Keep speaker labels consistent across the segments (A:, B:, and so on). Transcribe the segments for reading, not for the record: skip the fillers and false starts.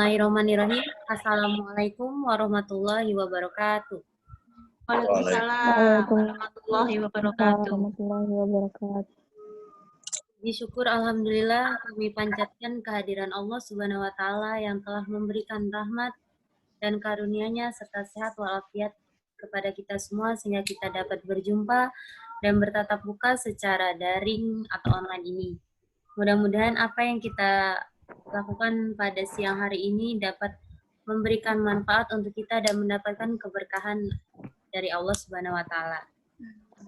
A: Bismillahirrahmanirrahim. Assalamualaikum warahmatullahi wabarakatuh.
B: Waalaikumsalam warahmatullahi wabarakatuh.
A: Puji syukur alhamdulillah kami panjatkan kehadiran Allah Subhanahu wa taala yang telah memberikan rahmat dan karunia-Nya serta sehat walafiat kepada kita semua sehingga kita dapat berjumpa dan bertatap muka secara daring atau online ini. Mudah-mudahan apa yang kita lakukan pada siang hari ini dapat memberikan manfaat untuk kita dan mendapatkan keberkahan dari Allah Subhanahu wa taala.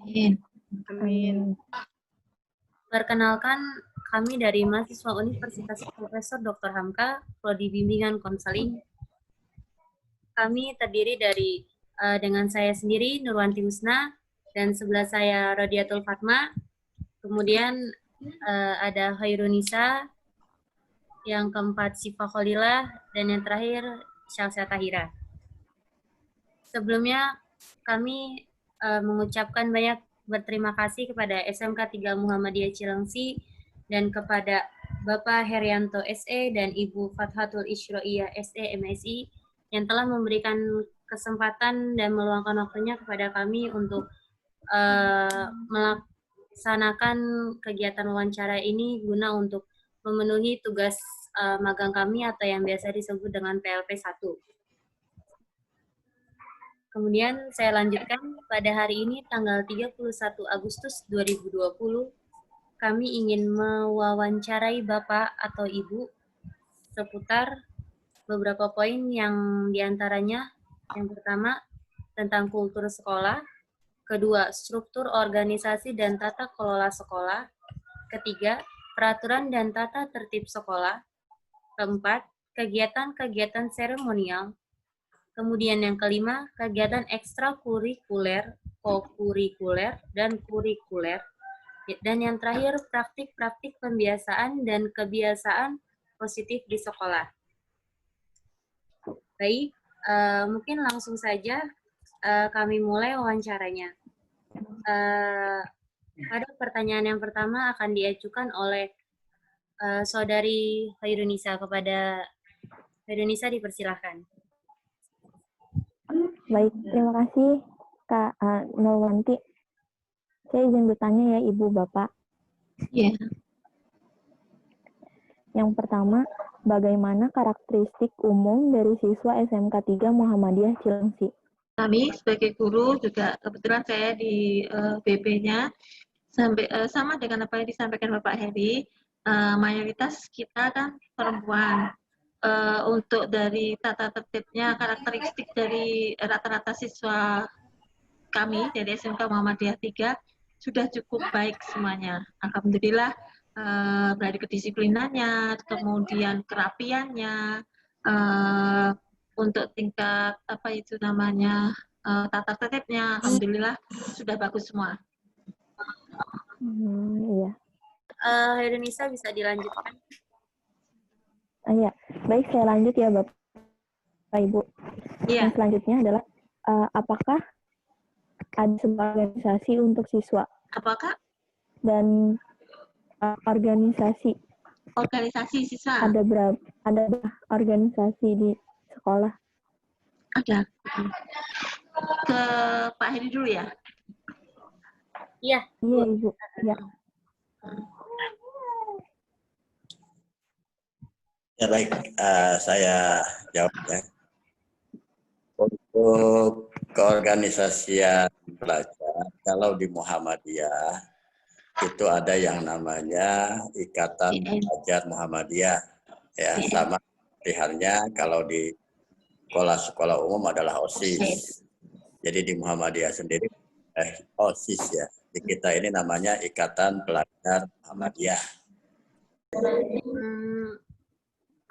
B: Amin.
A: Amin. Perkenalkan, kami dari mahasiswa Universitas Profesor Dr. Hamka, Prodi Bimbingan Konseling. Kami terdiri dari dengan saya sendiri Nurwanti Husna dan sebelah saya Rodiatul Fatma. Kemudian ada Hairunisa, yang keempat Syifa Kholilah, dan yang terakhir Syalsa Tahira. Sebelumnya kami mengucapkan banyak berterima kasih kepada SMK 3 Muhammadiyah Cilengsi dan kepada Bapak Herianto SE dan Ibu Fathatul Isroiyah SE MSI yang telah memberikan kesempatan dan meluangkan waktunya kepada kami untuk melaksanakan kegiatan wawancara ini guna untuk memenuhi tugas magang kami atau yang biasa disebut dengan PLP 1. Kemudian saya lanjutkan, pada hari ini tanggal 31 Agustus 2020, kami ingin mewawancarai Bapak atau Ibu seputar beberapa poin yang diantaranya, yang pertama tentang kultur sekolah, kedua struktur organisasi dan tata kelola sekolah, ketiga peraturan dan tata tertib sekolah, keempat kegiatan-kegiatan seremonial, kemudian yang kelima, kegiatan ekstrakurikuler, kokurikuler, dan kurikuler. Dan yang terakhir, praktik-praktik pembiasaan dan kebiasaan positif di sekolah. Baik, mungkin langsung saja kami mulai wawancaranya. Pada pertanyaan yang pertama akan diajukan oleh Saudari Hairunisa. Kepada Hairunisa dipersilahkan.
C: Baik, terima kasih Kak Nurwanti. Saya izin bertanya ya Ibu Bapak.
B: Iya.
C: Yang pertama, bagaimana karakteristik umum dari siswa SMK 3 Muhammadiyah Cilengsi?
B: Kami sebagai guru juga kebetulan saya di BP-nya sama dengan apa yang disampaikan Bapak Heri, mayoritas kita kan perempuan. Untuk dari tata tertibnya, karakteristik dari rata-rata siswa kami dari SMK Muhammadiyah 3 sudah cukup baik semuanya. Alhamdulillah, dari kedisiplinannya, kemudian kerapiannya, untuk tingkat apa itu namanya tata tertibnya, alhamdulillah sudah bagus semua.
C: Iya.
A: Hairunisa bisa dilanjutkan.
C: Iya, baik saya lanjut ya Bapak Ibu.
B: Iya.
C: Yang selanjutnya adalah apakah ada sebuah organisasi untuk siswa?
B: Apakah?
C: Dan organisasi
B: siswa?
C: Ada berapa organisasi di sekolah?
B: Ada. Ke Pak Heri dulu ya?
A: Iya.
C: Iya Ibu. Ya.
D: Ya baik, saya jawab ya. Untuk keorganisasian pelajar, kalau di Muhammadiyah itu ada yang namanya Ikatan Pelajar Muhammadiyah, ya sama seperti halnya kalau di sekolah-sekolah umum adalah OSIS. Jadi di Muhammadiyah sendiri OSIS ya. Di kita ini namanya Ikatan Pelajar Muhammadiyah.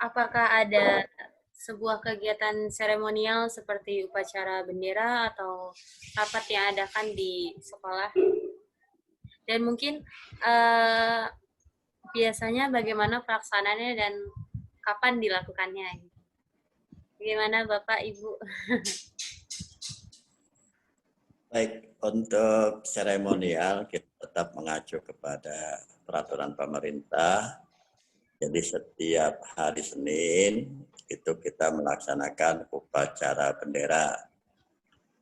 A: Apakah ada sebuah kegiatan seremonial seperti upacara bendera atau rapat yang adakan di sekolah? Dan mungkin biasanya bagaimana pelaksanaannya dan kapan dilakukannya? Bagaimana Bapak, Ibu?
D: Baik, untuk seremonial kita tetap mengacu kepada peraturan pemerintah. Jadi setiap hari Senin itu kita melaksanakan upacara bendera.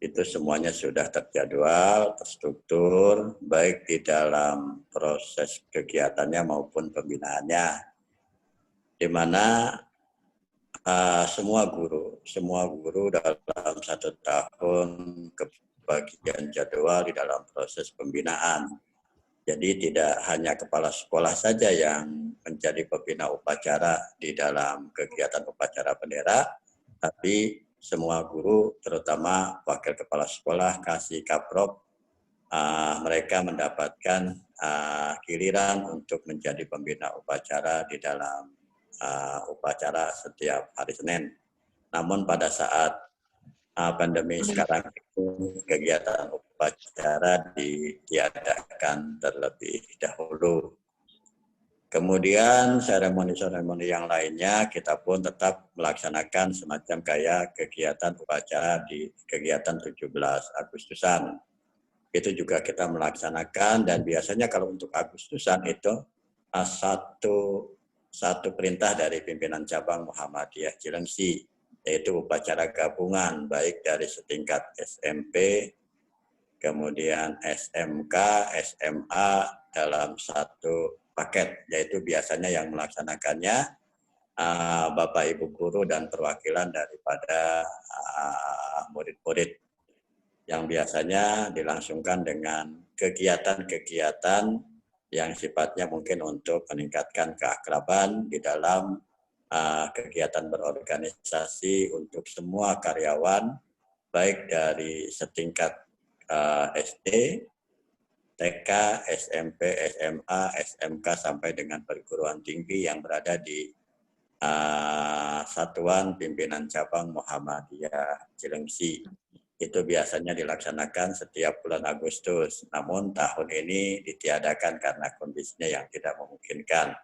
D: Itu semuanya sudah terjadwal, terstruktur, baik di dalam proses kegiatannya maupun pembinaannya. Di mana semua guru dalam 1 tahun kebagian jadwal di dalam proses pembinaan. Jadi tidak hanya kepala sekolah saja yang menjadi pembina upacara di dalam kegiatan upacara bendera, tapi semua guru, terutama wakil kepala sekolah, kasih kaprop, mereka mendapatkan giliran untuk menjadi pembina upacara di dalam upacara setiap hari Senin. Namun pada saat pandemi sekarang itu kegiatan upacara ditiadakan terlebih dahulu. Kemudian seremoni-seremoni yang lainnya kita pun tetap melaksanakan semacam kayak kegiatan upacara di kegiatan 17 Agustusan. Itu juga kita melaksanakan, dan biasanya kalau untuk Agustusan itu satu perintah dari pimpinan cabang Muhammadiyah Cilengsi, yaitu upacara gabungan baik dari setingkat SMP, kemudian SMK, SMA dalam satu paket, yaitu biasanya yang melaksanakannya Bapak Ibu guru dan perwakilan daripada murid-murid, yang biasanya dilangsungkan dengan kegiatan-kegiatan yang sifatnya mungkin untuk meningkatkan keakraban di dalam kegiatan berorganisasi untuk semua karyawan, baik dari setingkat SD, TK, SMP, SMA, SMK sampai dengan perguruan tinggi yang berada di Satuan Pimpinan Cabang Muhammadiyah Cilengsi. Itu biasanya dilaksanakan setiap bulan Agustus. Namun tahun ini ditiadakan karena kondisinya yang tidak memungkinkan.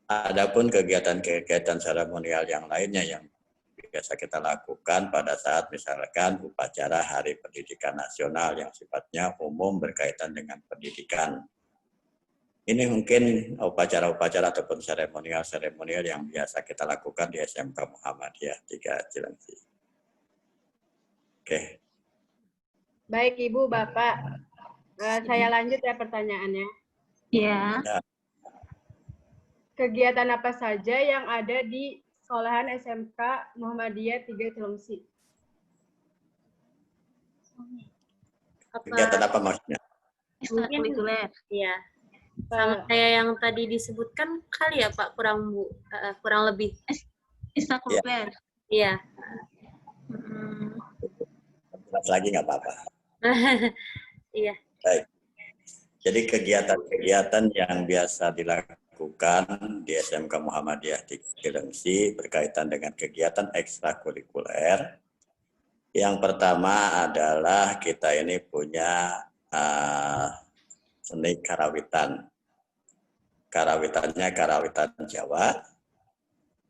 D: Adapun kegiatan-kegiatan seremonial yang lainnya yang biasa kita lakukan pada saat misalkan upacara Hari Pendidikan Nasional yang sifatnya umum berkaitan dengan pendidikan. Ini mungkin upacara-upacara ataupun seremonial-seremonial yang biasa kita lakukan di SMK Muhammadiyah 3 Cilengsi. Oke.
E: Baik Ibu, Bapak. Saya lanjut ya pertanyaannya.
B: Ya.
E: Kegiatan apa saja yang ada di sekolahan SMK Muhammadiyah 3 Cilengsi?
D: Kegiatan apa maksudnya?
B: Ekstrakurikuler.
A: Iya. Sama kayak yang tadi disebutkan kali ya Pak, kurang lebih.
B: Ekstrakurikuler.
A: Iya.
D: Lagi nggak apa-apa.
A: Iya.
D: Baik. Jadi kegiatan-kegiatan yang biasa dilakukan di SMK Muhammadiyah di Cilengsi berkaitan dengan kegiatan ekstrakurikuler. Yang pertama adalah kita ini punya seni karawitan. Karawitannya karawitan Jawa.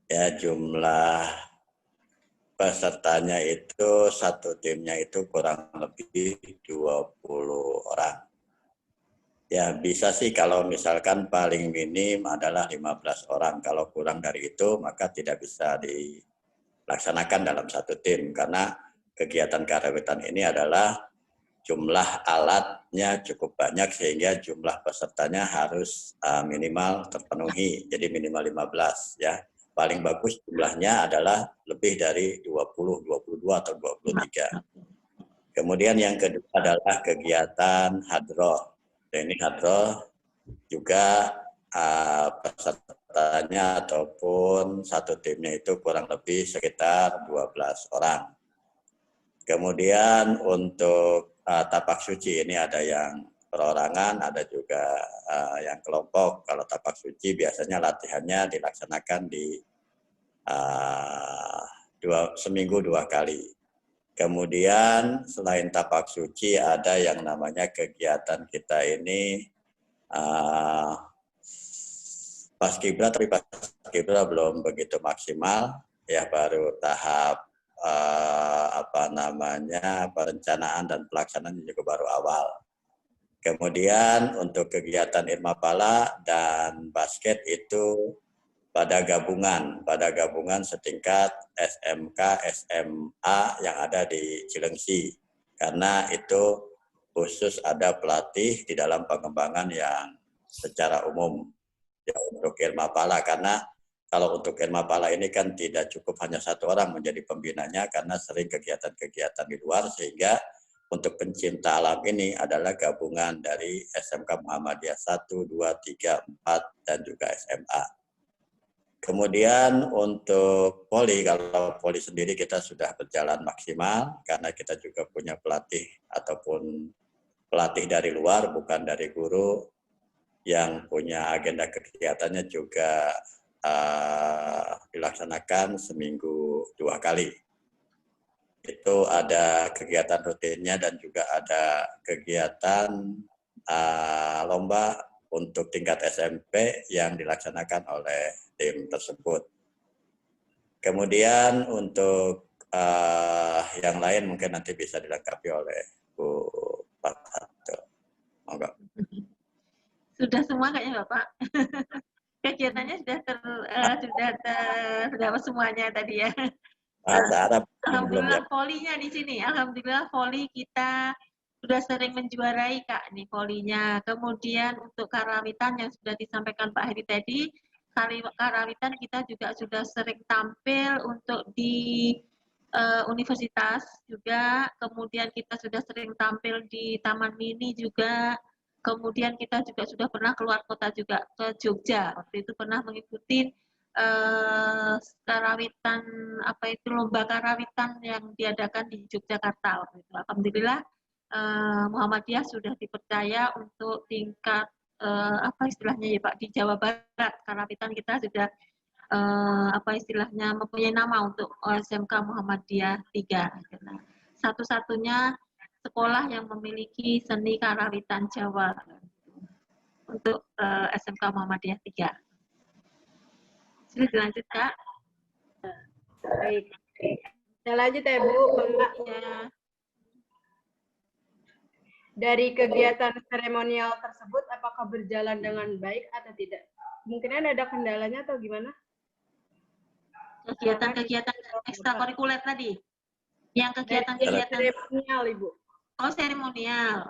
D: Ya, jumlah pesertanya itu satu timnya itu kurang lebih 20 orang. Ya bisa sih kalau misalkan paling minim adalah 15 orang. Kalau kurang dari itu maka tidak bisa dilaksanakan dalam satu tim. Karena kegiatan karawitan ini adalah jumlah alatnya cukup banyak sehingga jumlah pesertanya harus minimal terpenuhi. Jadi minimal 15 ya. Paling bagus jumlahnya adalah lebih dari 20, 22 atau 23. Kemudian yang kedua adalah kegiatan hadroh. Ini hadroh juga pesertanya ataupun satu timnya itu kurang lebih sekitar 12 orang. Kemudian untuk tapak suci ini ada yang perorangan, ada juga yang kelompok. Kalau tapak suci biasanya latihannya dilaksanakan di seminggu 2 kali. Kemudian selain tapak suci ada yang namanya kegiatan kita ini paskibra, tapi paskibra belum begitu maksimal, ya baru tahap perencanaan dan pelaksanaan juga baru awal. Kemudian untuk kegiatan Irma Pala dan basket itu pada gabungan setingkat SMK, SMA yang ada di Cilengsi. Karena itu khusus ada pelatih di dalam pengembangan yang secara umum ya, untuk Irma Pala. Karena kalau untuk Irma Pala ini kan tidak cukup hanya satu orang menjadi pembinanya karena sering kegiatan-kegiatan di luar, sehingga untuk pencinta alam ini adalah gabungan dari SMK Muhammadiyah 1, 2, 3, 4, dan juga SMA. Kemudian untuk poli, kalau poli sendiri kita sudah berjalan maksimal karena kita juga punya pelatih ataupun pelatih dari luar, bukan dari guru, yang punya agenda kegiatannya juga dilaksanakan seminggu 2 kali. Itu ada kegiatan rutinnya dan juga ada kegiatan lomba untuk tingkat SMP yang dilaksanakan oleh tim tersebut. Kemudian untuk yang lain mungkin nanti bisa dilengkapi oleh Bu Fathatul. Monggo.
B: Sudah semua kayaknya Bapak. Kegiatannya sudah terdapat semuanya tadi ya. Alhamdulillah volinya di sini. Alhamdulillah voli kita sudah sering menjuarai Kak nih volinya. Kemudian untuk karawitan yang sudah disampaikan Pak Heri tadi, karawitan kita juga sudah sering tampil untuk di universitas juga. Kemudian kita sudah sering tampil di Taman Mini juga. Kemudian kita juga sudah pernah keluar kota juga ke Jogja. Waktu itu pernah mengikuti karawitan lomba karawitan yang diadakan di Yogyakarta. Alhamdulillah Muhammadiyah sudah dipercaya untuk tingkat istilahnya ya Pak di Jawa Barat. Karawitan kita sudah mempunyai nama untuk SMK Muhammadiyah 3. Nah, satu-satunya sekolah yang memiliki seni karawitan Jawa untuk SMK Muhammadiyah 3. Sudah dilanjut Kak?
E: Baik. Saya lanjut ya Bu.
B: Ya.
E: Dari kegiatan seremonial tersebut, apakah berjalan dengan baik atau tidak? Mungkin ada kendalanya atau gimana?
B: Kegiatan-kegiatan ekstrakurikuler tadi? Yang kegiatan-kegiatan
E: seremonial, Ibu.
B: Oh, seremonial.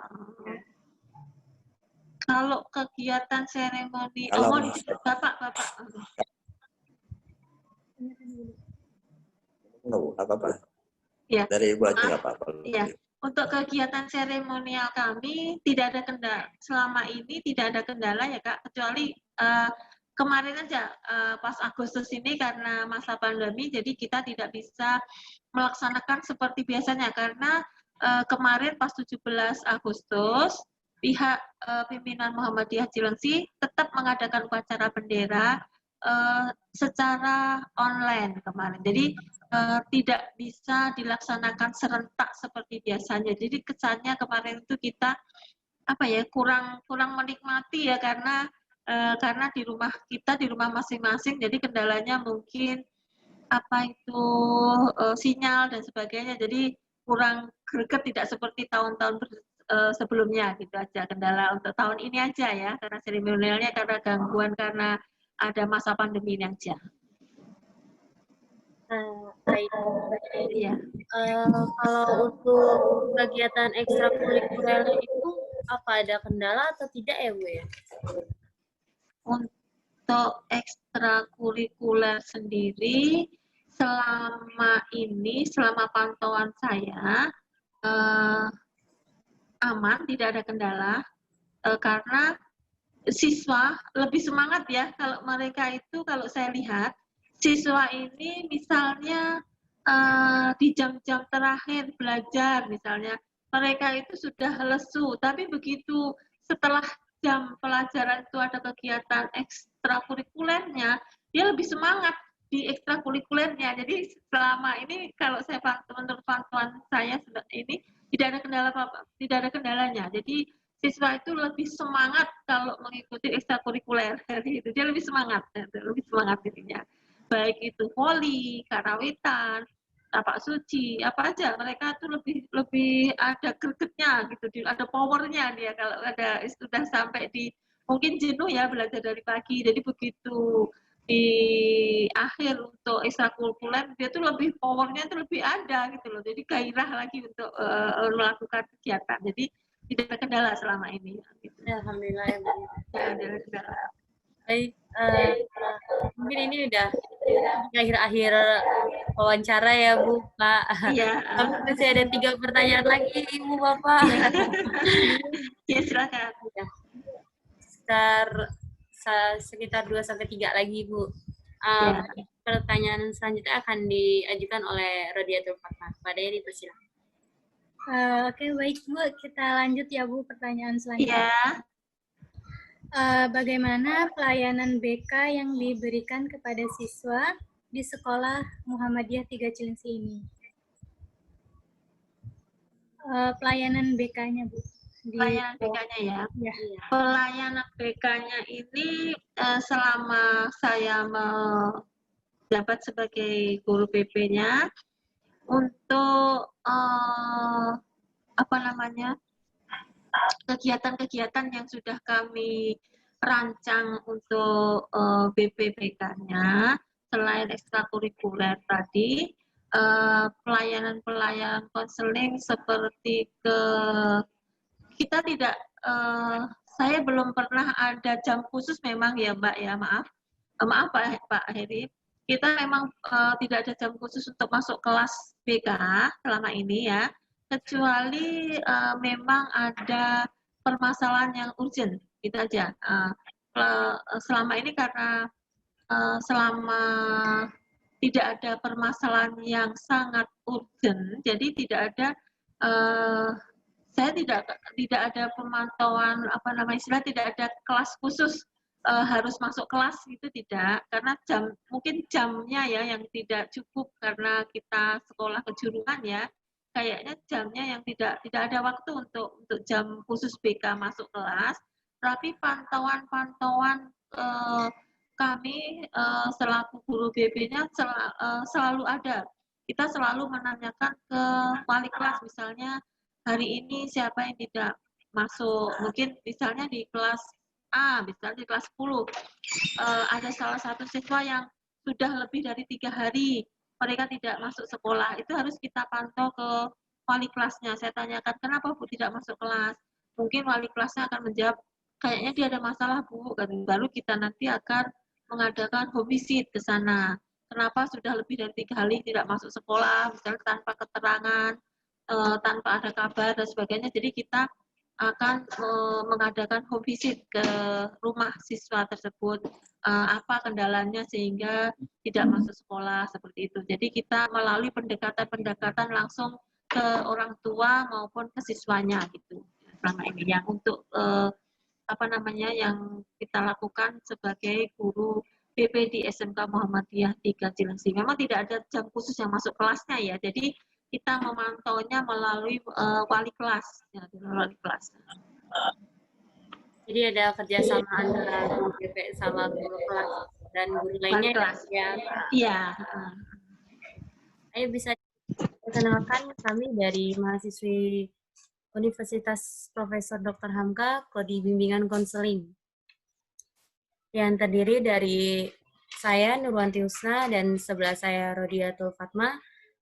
B: Kalau kegiatan seremonial, Bapak.
D: Apa-apa.
B: Ya.
D: Dari Ibu aja nggak apa-apa.
B: Ya. Untuk kegiatan seremonial kami tidak ada kendala. Selama ini tidak ada kendala ya Kak, kecuali kemarin aja pas Agustus ini karena masa pandemi, jadi kita tidak bisa melaksanakan seperti biasanya karena kemarin pas 17 Agustus pihak pimpinan Muhammadiyah Cilengsi tetap mengadakan upacara bendera secara online kemarin. Jadi tidak bisa dilaksanakan serentak seperti biasanya. Jadi kesannya kemarin itu kita kurang menikmati ya karena di rumah kita di rumah masing-masing. Jadi kendalanya mungkin sinyal dan sebagainya. Jadi kurang greget, tidak seperti tahun-tahun sebelumnya gitu aja. Kendala untuk tahun ini aja ya karena seremonialnya karena gangguan karena ada masa pandemi ini aja.
A: Baik.
B: Iya.
A: Kalau untuk kegiatan ekstrakurikuler itu apa ada kendala atau tidak ya Bu ya?
B: Untuk ekstrakurikuler sendiri selama pantauan saya aman, tidak ada kendala karena siswa lebih semangat ya kalau mereka itu kalau saya lihat siswa ini misalnya di jam-jam terakhir belajar misalnya mereka itu sudah lesu, tapi begitu setelah jam pelajaran itu ada kegiatan ekstrakurikulernya, dia lebih semangat di ekstrakurikulernya. Jadi selama ini kalau saya menurut pantauan saya ini tidak ada kendalanya. Jadi siswa itu lebih semangat kalau mengikuti ekstrakurikuler. Jadi dia lebih semangat intinya. Baik itu voli, karawitan, tapak suci, apa aja mereka tuh lebih ada gregetnya gitu, ada powernya dia kalau ada sudah sampai di mungkin jenuh ya belajar dari pagi, jadi begitu di akhir untuk ekstrakurikuler dia tuh lebih powernya tuh lebih ada gitu loh. Jadi gairah lagi untuk melakukan kegiatan. Jadi tidak ada kendala selama ini. Gitu.
A: Alhamdulillah ya Bu.
B: Tidak ada kendala.
A: Baik, mungkin ini udah akhir-akhir wawancara ya Bu, Pak.
B: Iya.
A: Kami masih ada 3 pertanyaan lagi Ibu Bapak.
B: Ya silakan.
A: Ya. Sekitar 2-3 lagi Bu.
B: Ya.
A: Pertanyaan selanjutnya akan diajukan oleh Rodiatul Fatma. Pada Eri, persilakan.
F: Oke, baik Bu. Kita lanjut ya Bu, pertanyaan selanjutnya.
B: Ya.
F: Bagaimana pelayanan BK yang diberikan kepada siswa di sekolah Muhammadiyah 3 Cilengsi ini? Pelayanan BK-nya Bu.
B: Pelayanan BK-nya ya.
F: Ya.
B: Pelayanan BK-nya ini selama saya menjabat sebagai guru PP-nya untuk kegiatan-kegiatan yang sudah kami rancang untuk BPBK-nya selain ekstrakurikuler tadi, pelayanan konseling seperti kita tidak, saya belum pernah ada jam khusus memang ya Mbak ya, maaf Pak Heri, kita memang tidak ada jam khusus untuk masuk kelas BK selama ini ya, kecuali memang ada permasalahan yang urgent, itu aja. Selama ini karena selama tidak ada permasalahan yang sangat urgent, jadi tidak ada saya tidak ada pemantauan tidak ada kelas khusus harus masuk kelas gitu, tidak, karena mungkin jamnya ya yang tidak cukup karena kita sekolah kejuruan ya, kayaknya jamnya yang tidak ada waktu untuk jam khusus BK masuk kelas, tapi pantauan kami selaku guru BP-nya selalu ada. Kita selalu menanyakan ke wali kelas, misalnya hari ini siapa yang tidak masuk, mungkin misalnya di kelas A, misalnya di kelas 10, ada salah satu siswa yang sudah lebih dari 3 hari mereka tidak masuk sekolah, itu harus kita pantau ke wali kelasnya. Saya tanyakan, kenapa Bu tidak masuk kelas? Mungkin wali kelasnya akan menjawab, kayaknya dia ada masalah Bu, baru kita nanti akan mengadakan home visit ke sana. Kenapa sudah lebih dari 3 hari tidak masuk sekolah, misalnya tanpa keterangan, tanpa ada kabar dan sebagainya. Jadi kita akan mengadakan home visit ke rumah siswa tersebut, apa kendalanya sehingga tidak masuk sekolah, seperti itu. Jadi kita melalui pendekatan langsung ke orang tua maupun ke siswanya gitu. Selama ini yang untuk yang kita lakukan sebagai guru BP di SMK Muhammadiyah 3 Cilengsi. Memang tidak ada jam khusus yang masuk kelasnya ya. Jadi kita memantaunya melalui wali kelas, ya, wali kelas.
A: Jadi ada kerjasama antara guru BP sama guru kelas dan guru lainnya
B: kelas.
A: Ya.
B: Iya.
A: Ayo bisa dikenalkan kami dari mahasiswi Universitas Profesor Dr. Hamka, Prodi Bimbingan Konseling, yang terdiri dari saya Nurwanti Husna dan sebelah saya Rodiatul Fatma.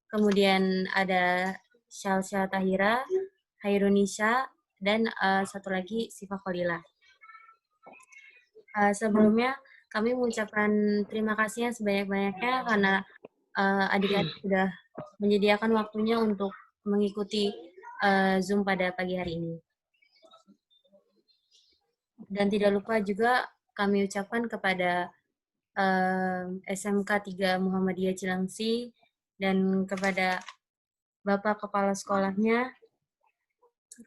A: Kemudian ada Syalsya Tahira, Hairunisha, dan satu lagi Siva Kholila. Sebelumnya kami mengucapkan terima kasih sebanyak-banyaknya karena adik-adik sudah menyediakan waktunya untuk mengikuti Zoom pada pagi hari ini. Dan tidak lupa juga kami ucapkan kepada SMK 3 Muhammadiyah Cilengsi dan kepada Bapak Kepala Sekolahnya,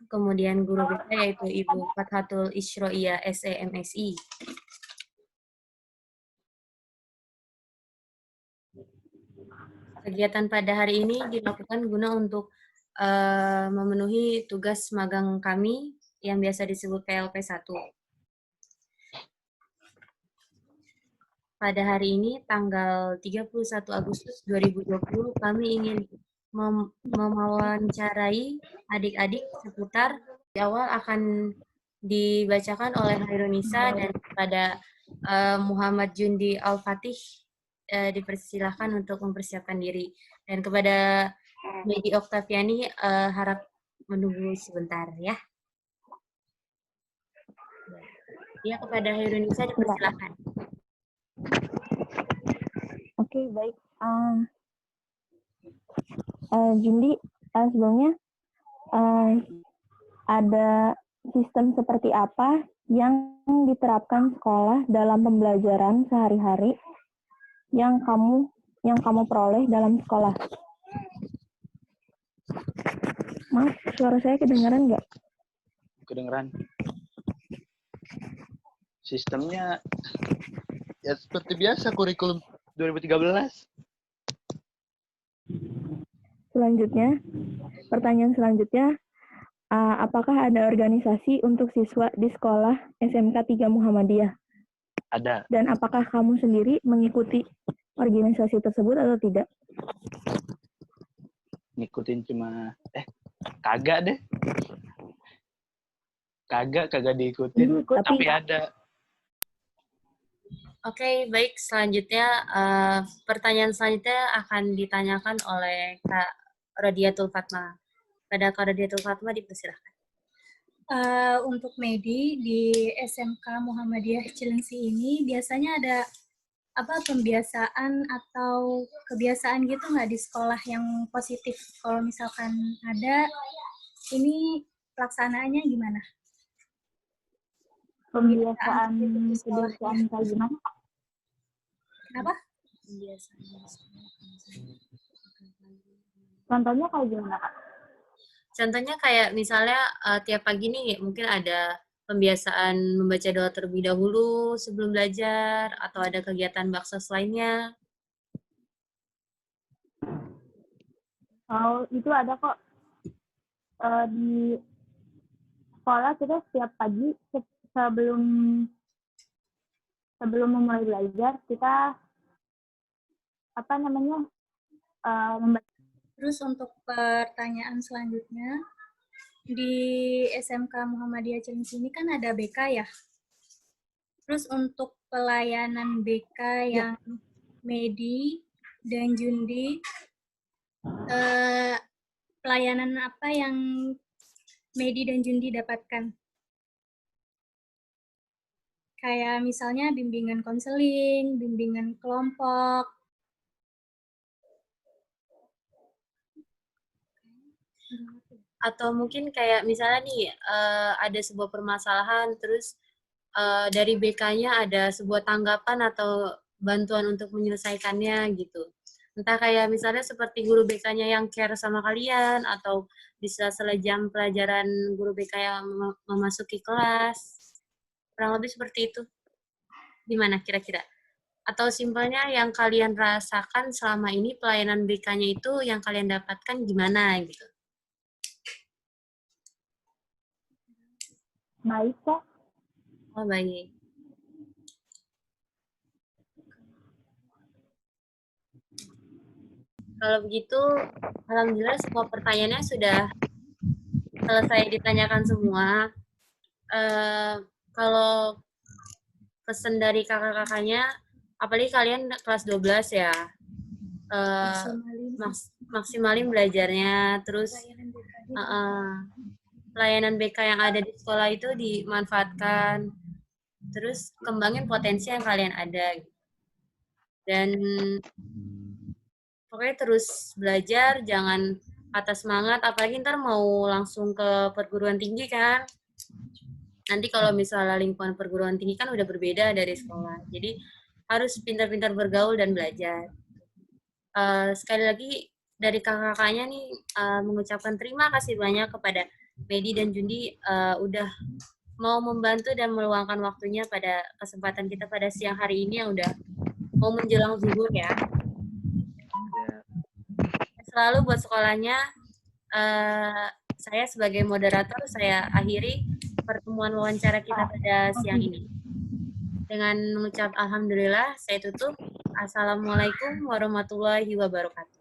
A: kemudian guru kita yaitu Ibu Fathatul Isroiyah SEMSI. Kegiatan pada hari ini dilakukan guna untuk memenuhi tugas magang kami yang biasa disebut PLP1. Pada hari ini, tanggal 31 Agustus 2020, kami ingin mewawancarai adik-adik seputar di awal akan dibacakan oleh Hairunisa dan pada Muhammad Jundi Al-Fatih dipersilahkan untuk mempersiapkan diri. Dan kepada Medi Oktaviani harap menunggu sebentar ya. Ya, kepada Hairunisa dipersilahkan.
C: Oke, baik. Jundi, sebelumnya ada sistem seperti apa yang diterapkan sekolah dalam pembelajaran sehari-hari yang kamu peroleh dalam sekolah? Maaf, suara saya kedengaran nggak?
G: Kedengeran. Sistemnya ya seperti biasa kurikulum 2013.
C: Selanjutnya, pertanyaan selanjutnya, apakah ada organisasi untuk siswa di sekolah SMK 3 Muhammadiyah?
G: Ada.
C: Dan apakah kamu sendiri mengikuti organisasi tersebut atau tidak?
G: Ngikutin cuma kagak deh. Kagak diikutin, tapi ada.
A: Oke, baik. Selanjutnya, pertanyaan selanjutnya akan ditanyakan oleh Kak Rodiatul Fatma. Pada Kak Rodiatul Fatma dipersilahkan.
F: Untuk Medi di SMK Muhammadiyah Cilengsi ini biasanya ada pembiasaan atau kebiasaan gitu nggak di sekolah yang positif? Kalau misalkan ada, ini pelaksanaannya gimana?
C: Kebiasaan kayak gimana?
F: Kenapa?
C: Contohnya kayak gimana, Kak?
A: Contohnya kayak misalnya tiap pagi nih mungkin ada pembiasaan membaca doa terlebih dahulu sebelum belajar, atau ada kegiatan baksos lainnya.
C: Oh, itu ada kok. Di sekolah kita setiap pagi sebelum memulai belajar kita membaca.
F: Terus untuk pertanyaan selanjutnya, di SMK Muhammadiyah Cilengsi ini kan ada BK ya. Terus untuk pelayanan BK yang Medi dan Jundi, pelayanan apa yang Medi dan Jundi dapatkan? Kayak misalnya bimbingan konseling, bimbingan kelompok.
A: Atau mungkin kayak misalnya nih ada sebuah permasalahan, terus dari BK-nya ada sebuah tanggapan atau bantuan untuk menyelesaikannya gitu. Entah kayak misalnya seperti guru BK-nya yang care sama kalian, atau bisa jam pelajaran guru BK yang memasuki kelas. Kurang lebih seperti itu. Gimana kira-kira? Atau simpelnya yang kalian rasakan selama ini pelayanan BK-nya itu yang kalian dapatkan gimana gitu?
C: Baik, kok.
A: Oh, baik. Kalau begitu, alhamdulillah semua pertanyaannya sudah selesai ditanyakan semua. Kalau pesan dari kakak-kakaknya, apalagi kalian kelas 12 ya, maksimalin belajarnya, terus pelayanan BK yang ada di sekolah itu dimanfaatkan, terus kembangin potensi yang kalian ada. Dan pokoknya terus belajar, jangan patah semangat, apalagi ntar mau langsung ke perguruan tinggi kan. Nanti kalau misalnya lingkungan perguruan tinggi kan udah berbeda dari sekolah. Jadi harus pintar-pintar bergaul dan belajar. Sekali lagi dari kakak-kakaknya nih mengucapkan terima kasih banyak kepada Medi dan Jundi udah mau membantu dan meluangkan waktunya pada kesempatan kita pada siang hari ini yang udah mau menjelang zuhur ya. Selalu buat sekolahnya, saya sebagai moderator, saya akhiri pertemuan wawancara kita pada siang ini. Dengan mengucap alhamdulillah, saya tutup. Assalamualaikum warahmatullahi wabarakatuh.